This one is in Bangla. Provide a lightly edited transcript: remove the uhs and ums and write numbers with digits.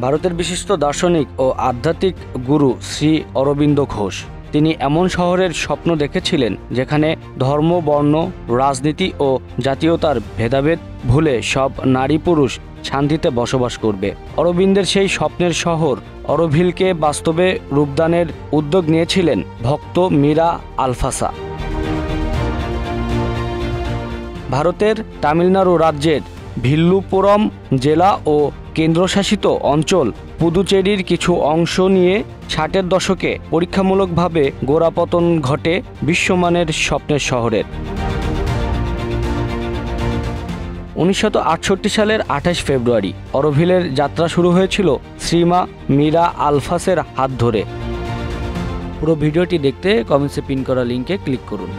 ভারতের বিশিষ্ট দার্শনিক ও আধ্যাত্মিক গুরু শ্রী অরবিন্দ ঘোষ তিনি এমন শহরের স্বপ্ন দেখেছিলেন যেখানে ধর্ম, বর্ণ, রাজনীতি ও জাতীয়তার ভেদাভেদ ভুলে সব নারী পুরুষ শান্তিতে বসবাস করবে। অরবিন্দের সেই স্বপ্নের শহর অরোভিলকে বাস্তবে রূপদানের উদ্যোগ নিয়েছিলেন ভক্ত মীরা আলফাসা। ভারতের তামিলনাড়ু রাজ্যের ভিল্লুপুরম জেলা ও কেন্দ্রশাসিত অঞ্চল পুদুচেরির কিছু অংশ নিয়ে 60-এর দশকে পরীক্ষামূলকভাবে গোড়াপতন ঘটে বিশ্বমানের স্বপ্নের শহরের। 1968 সালের 28 ফেব্রুয়ারি অরোভিলের যাত্রা শুরু হয়েছিল শ্রীমা মীরা আলফাসের হাত ধরে। পুরো ভিডিওটি দেখতে কমেন্টসে পিন করা লিঙ্কে ক্লিক করুন।